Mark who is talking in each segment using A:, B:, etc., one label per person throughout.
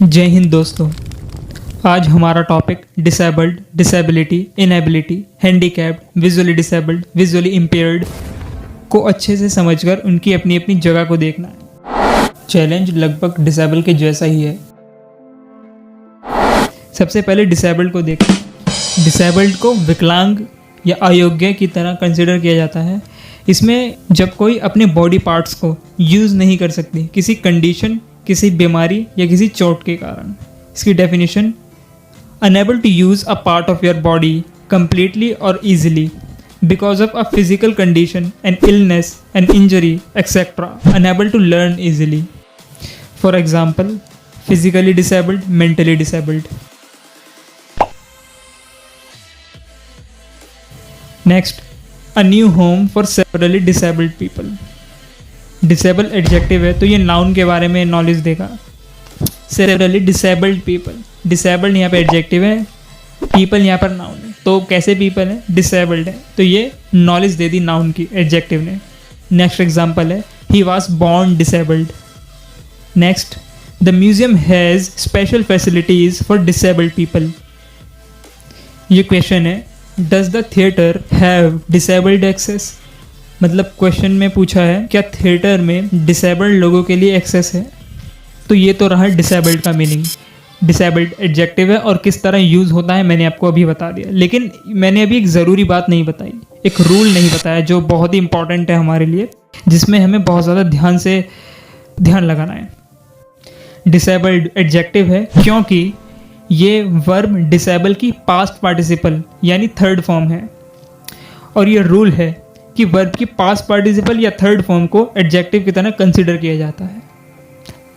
A: जय हिंद दोस्तों। आज हमारा topic disabled, disability, inability, handicapped, visually disabled, visually impaired को अच्छे से समझकर उनकी अपनी अपनी जगह को देखना है। चैलेंज लगभग डिसेबल के जैसा ही है। सबसे पहले डिसेबल्ड को देखें। डिसेबल्ड को विकलांग या अयोग्य की तरह कंसिडर किया जाता है। इसमें जब कोई अपने बॉडी पार्ट्स को यूज़ नहीं कर सकती किसी कंडीशन, किसी बीमारी या किसी चोट के कारण। इसकी definition: unable to use a part of your body completely और easily because of a physical condition, an illness, an injury, etcetera. Unable to learn easily. For example, physically disabled, mentally disabled. Next, a new home for severely disabled people. Disable adjective है तो ये noun के बारे में knowledge देगा। Severally disabled people, disabled यहाँ पे adjective है, पीपल यहाँ पर नाउन है। तो कैसे पीपल है? डिसेबल्ड है, तो ये नॉलेज दे दी नाउन की एडजेक्टिव ने। नेक्स्ट एग्जाम्पल है, he was born disabled. Next, the museum has special facilities for disabled people. ये क्वेश्चन है, does the theatre have disabled access? मतलब क्वेश्चन में पूछा है क्या थिएटर में डिसेबल्ड लोगों के लिए एक्सेस है? तो ये तो रहा डिसेबल्ड का मीनिंग। डिसेबल्ड एडजेक्टिव है और किस तरह यूज़ होता है मैंने आपको अभी बता दिया। लेकिन मैंने अभी एक ज़रूरी बात नहीं बताई, एक रूल नहीं बताया जो बहुत ही इंपॉर्टेंट है हमारे लिए, जिसमें हमें बहुत ज़्यादा ध्यान लगाना है। डिसेबल्ड एडजेक्टिव है क्योंकि ये वर्ब डिसेबल की पास्ट पार्टिसिपल यानी थर्ड फॉर्म है, और ये रूल है कि वर्ब की पास्ट पार्टिसिपल या थर्ड फॉर्म को एडजेक्टिव की तरह कंसीडर किया जाता है।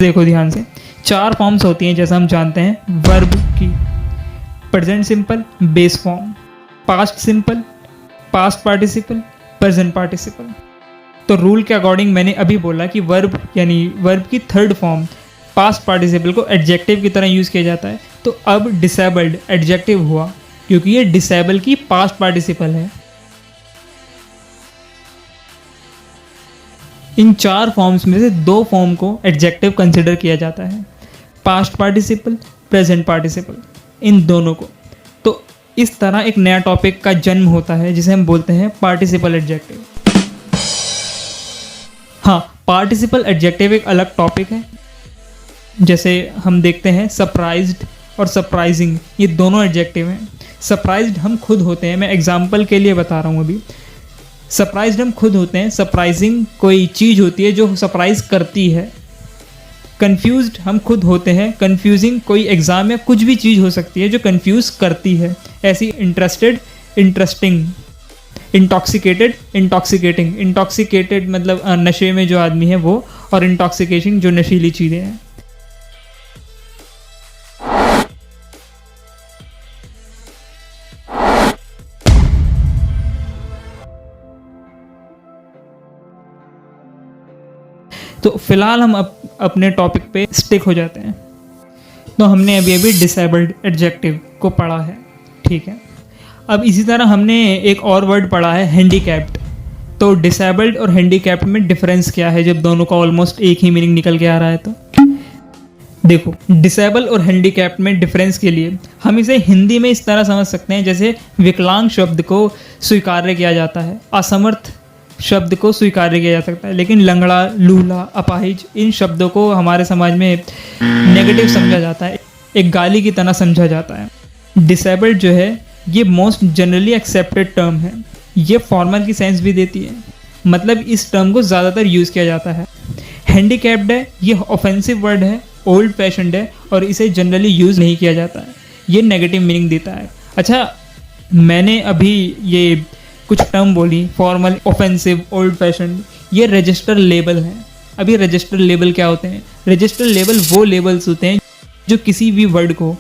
A: देखो ध्यान से, 4 फॉर्म्स होती हैं जैसा हम जानते हैं वर्ब की: present simple, base form, past simple, past participle, present participle. तो रूल के अकॉर्डिंग मैंने अभी बोला कि वर्ब यानी वर्ब की थर्ड फॉर्म पास्ट पार्टिसिपल को एडजेक्टिव की तरह यूज़ किया जाता है। तो अब डिसेबल्ड एडजेक्टिव हुआ क्योंकि ये डिसेबल की पास्ट पार्टिसिपल है। इन 4 फॉर्म्स में से 2 फॉर्म को एडजेक्टिव कंसिडर किया जाता है, पास्ट पार्टिसिपल, प्रेजेंट पार्टिसिपल, इन दोनों को। तो इस तरह एक नया टॉपिक का जन्म होता है जिसे हम बोलते हैं पार्टिसिपल एडजेक्टिव। हाँ, पार्टिसिपल एडजेक्टिव एक अलग टॉपिक है। जैसे हम देखते हैं सरप्राइज्ड और सरप्राइजिंग, ये दोनों एडजेक्टिव हैं। सरप्राइज्ड हम खुद होते हैं, मैं एग्जाम्पल के लिए बता रहा हूँ अभी। सरप्राइज्ड हम खुद होते हैं, सरप्राइजिंग कोई चीज़ होती है जो सरप्राइज करती है। कंफ्यूज्ड हम खुद होते हैं, कंफ्यूजिंग कोई एग्ज़ाम या कुछ भी चीज़ हो सकती है जो कंफ्यूज करती है। ऐसी interested, interesting, intoxicated, intoxicating. Intoxicated मतलब नशे में जो आदमी है वो, और इंटॉक्सिकेशन जो नशीली चीज़ें हैं। तो फिलहाल हम अपने टॉपिक पे स्टिक हो जाते हैं। तो हमने अभी डिसेबल्ड एडजेक्टिव को पढ़ा है, ठीक है। अब इसी तरह हमने एक और वर्ड पढ़ा है, हैंडीकैप्ड। तो डिसेबल्ड और हैंडीकैप्ड में डिफरेंस क्या है जब दोनों का ऑलमोस्ट एक ही मीनिंग निकल के आ रहा है? तो देखो, डिसेबल और हैंडीकैप्ड में डिफरेंस के लिए हम इसे हिंदी में इस तरह समझ सकते हैं जैसे विकलांग शब्द को स्वीकार्य किया जाता है, असमर्थ शब्द को स्वीकार्य किया जा सकता है, लेकिन लंगड़ा, लूला, अपाहिज, इन शब्दों को हमारे समाज में नेगेटिव समझा जाता है, एक गाली की तरह समझा जाता है। डिसेबल्ड जो है ये मोस्ट जनरली एक्सेप्टेड टर्म है, ये फॉर्मल की सेंस भी देती है, मतलब इस टर्म को ज़्यादातर यूज़ किया जाता है। हैंडीकैप्ड है, ये ऑफेंसिव वर्ड है, ओल्ड फैशन्ड है और इसे जनरली यूज़ नहीं किया जाता है, ये नेगेटिव मीनिंग देता है। अच्छा, मैंने अभी ये कुछ टर्म बोली, फॉर्मल, ऑफेंसिव, ओल्ड फैशन, ये रजिस्टर लेबल हैं। अभी रजिस्टर लेबल क्या होते हैं? रजिस्टर लेबल वो लेबल्स होते हैं जो किसी भी वर्ड को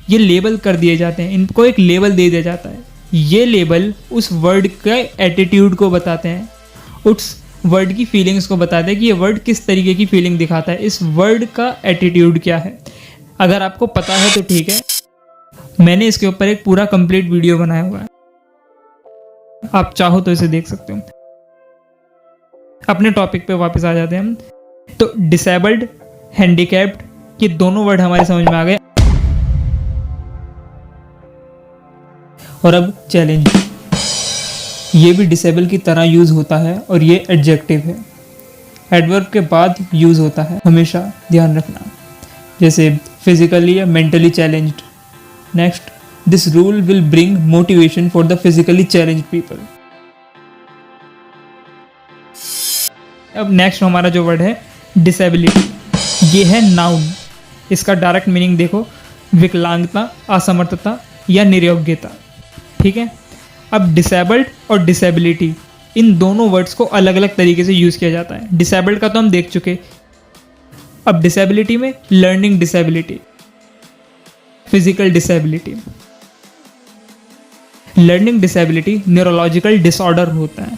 A: ये लेबल कर दिए जाते हैं, इनको एक लेबल दे दिया जाता है। ये लेबल उस वर्ड के एटीट्यूड को बताते हैं, उस वर्ड की फीलिंग्स को बताते हैं कि ये वर्ड किस तरीके की फीलिंग दिखाता है, इस वर्ड का एटीट्यूड क्या है। अगर आपको पता है तो ठीक है, मैंने इसके ऊपर एक पूरा कंप्लीट वीडियो बनाया हुआ है, आप चाहो तो इसे देख सकते हो। अपने टॉपिक पे वापस आ जाते हैं हम। तो डिसेबल्ड, हैंडीकैप्ड, ये दोनों वर्ड हमारे समझ में आ गए। और अब चैलेंज, ये भी डिसेबल की तरह यूज होता है और ये एडजेक्टिव है। एडवर्ब के बाद यूज होता है, हमेशा ध्यान रखना, जैसे फिजिकली या mentally challenged. Next, this rule will bring motivation for the physically challenged people. अब नेक्स्ट हमारा जो वर्ड है डिसेबिलिटी, ये है नाउन। इसका डायरेक्ट मीनिंग देखो, विकलांगता, असमर्थता या निरोग्यता। ठीक है, अब डिसेबल्ड और डिसेबिलिटी, इन दोनों वर्ड्स को अलग अलग तरीके से यूज़ किया जाता है। डिसेबल्ड का तो हम देख चुके, अब डिसेबिलिटी में learning disability, physical disability. Learning disability neurological disorder होता है।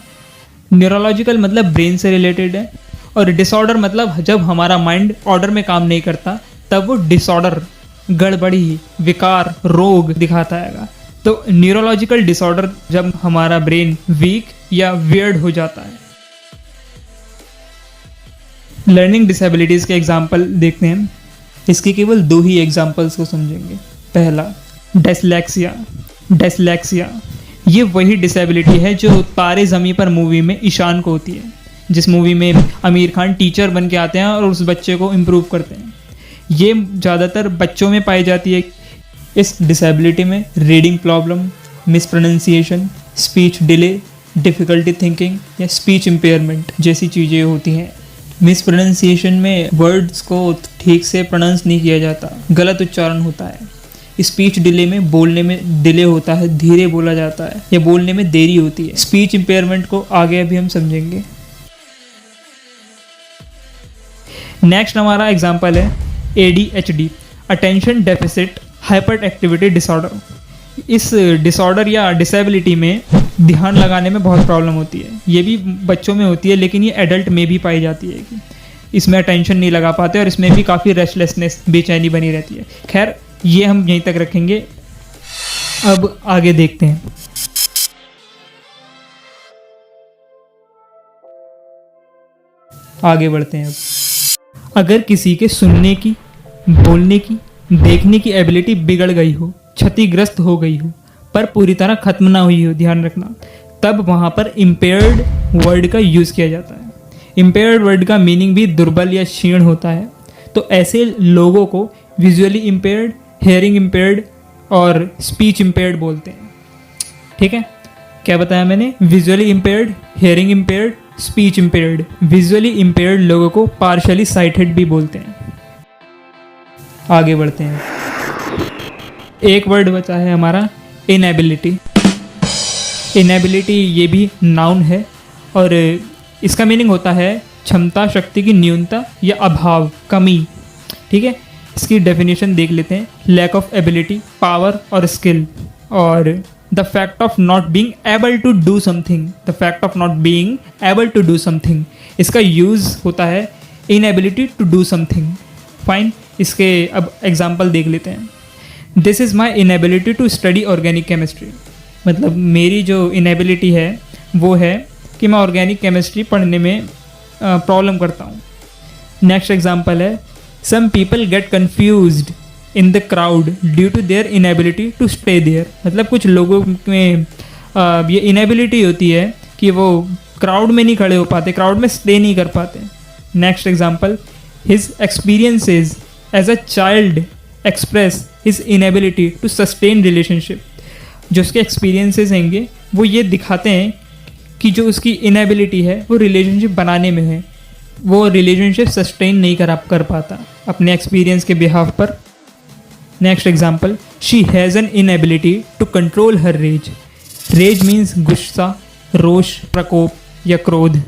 A: न्यूरोलॉजिकल मतलब ब्रेन से रिलेटेड है, और डिसऑर्डर मतलब जब हमारा माइंड ऑर्डर में काम नहीं करता तब वो डिसऑर्डर, गड़बड़ी, विकार, रोग दिखाता है। तो न्यूरोलॉजिकल डिसऑर्डर जब हमारा ब्रेन वीक या वियर्ड हो जाता है। लर्निंग डिसेबिलिटीज के एग्जाम्पल देखते हैं। इसके केवल 2 ही एग्जाम्पल्स को समझेंगे। पहला, डिसलेक्सिया। डिसलेक्सिया ये वही डिसेबिलिटी है जो तारे ज़मीं पर मूवी में ईशान को होती है, जिस मूवी में आमिर खान टीचर बन के आते हैं और उस बच्चे को इम्प्रूव करते हैं। ये ज़्यादातर बच्चों में पाई जाती है। इस डिसेबिलिटी में reading problem, mispronunciation, speech delay, difficulty thinking या स्पीच इम्पेयरमेंट जैसी चीज़ें होती हैं। मिसप्रोनाउंसिएशन में वर्ड्स को ठीक से प्रोनाउंस नहीं किया जाता, गलत उच्चारण होता है। स्पीच डिले में बोलने में डिले होता है, धीरे बोला जाता है या बोलने में देरी होती है। स्पीच इम्पेयरमेंट को आगे अभी हम समझेंगे। नेक्स्ट हमारा एग्जाम्पल है ADHD, attention deficit hyper activity disorder. इस डिसऑर्डर या डिसेबिलिटी में ध्यान लगाने में बहुत प्रॉब्लम होती है। ये भी बच्चों में होती है, लेकिन ये एडल्ट में भी पाई जाती है कि इसमें अटेंशन नहीं लगा पाते और इसमें भी काफ़ी रेस्टलेसनेस, बेचैनी बनी रहती है। खैर, ये हम यहीं तक रखेंगे। अब आगे देखते हैं। आगे बढ़ते हैं। अब अगर किसी के सुनने की, बोलने की, देखने की एबिलिटी बिगड़ गई हो, क्षतिग्रस्त हो गई हो, पर पूरी तरह खत्म ना हुई हो, ध्यान रखना, तब वहाँ पर इम्पेयर्ड वर्ड का यूज़ किया जाता है। इम्पेयर्ड वर्ड का मीनिंग भी दुर्बल या क्षीण होता है। तो ऐसे लोगों को विजुअली इम्पेयर्ड, हेयरिंग इम्पेयर्ड और स्पीच इम्पेयर्ड बोलते हैं। ठीक है, क्या बताया मैंने? Visually impaired, hearing impaired, speech impaired. Visually impaired लोगों को पार्शली साइटेड भी बोलते हैं। आगे बढ़ते हैं। एक वर्ड बचा है हमारा इनएबिलिटी। इनएबिलिटी ये भी नाउन है और इसका मीनिंग होता है क्षमता, शक्ति की न्यूनता या अभाव, कमी। ठीक है, इसकी डेफिनेशन देख लेते हैं। लैक ऑफ एबिलिटी, पावर और स्किल, और the fact of not being able to do something. The fact of not being able to do something, इसका यूज़ होता है inability to do something. Fine, इसके अब एग्जाम्पल देख लेते हैं। This is my inability to study organic chemistry, मतलब मेरी जो इनएबिलिटी है वो है कि मैं ऑर्गेनिक केमिस्ट्री पढ़ने में प्रॉब्लम करता हूँ। नेक्स्ट एग्जाम्पल है, some people get confused in the crowd due to their inability to stay there, मतलब कुछ लोगों में ये इनएबिलिटी होती है कि वो क्राउड में नहीं खड़े हो पाते, क्राउड में स्टे नहीं कर पाते। Next example, his experiences as a child express his inability to sustain relationship. जो उसके एक्सपीरियंसेस होंगे वो ये दिखाते हैं कि जो उसकी इनएबिलिटी है वो रिलेशनशिप बनाने में है, वो रिलेशनशिप सस्टेन नहीं कर पाता अपने एक्सपीरियंस के बिहाफ पर। Next example, she has an inability to control her rage. Rage means गुस्सा, रोष, प्रकोप या क्रोध।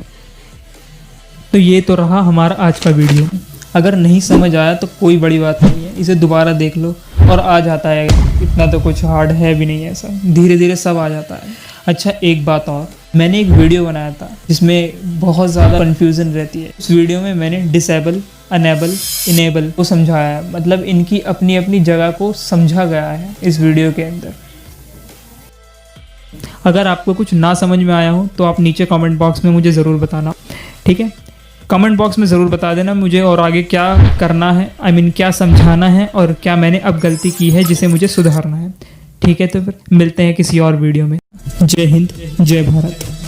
A: तो ये तो रहा हमारा आज का वीडियो। अगर नहीं समझ आया तो कोई बड़ी बात नहीं है, इसे दोबारा देख लो और आ जाता है। इतना तो कुछ हार्ड है भी नहीं है, सब धीरे धीरे सब आ जाता है। अच्छा, एक बात और, मैंने एक वीडियो बनाया था जिसमें बहुत ज़्यादा कन्फ्यूज़न रहती है। उस वीडियो में मैंने डिसेबल, अनेबल, इनेबल को समझाया है, मतलब इनकी अपनी अपनी जगह को समझा गया है इस वीडियो के अंदर। अगर आपको कुछ ना समझ में आया हो तो आप नीचे कमेंट बॉक्स में मुझे ज़रूर बताना, ठीक है। कमेंट बॉक्स में ज़रूर बता देना मुझे और आगे क्या करना है, क्या समझाना है और क्या मैंने अब गलती की है जिसे मुझे सुधारना है। ठीक है, तो फिर मिलते हैं किसी और वीडियो में। जय हिंद, जय भारत।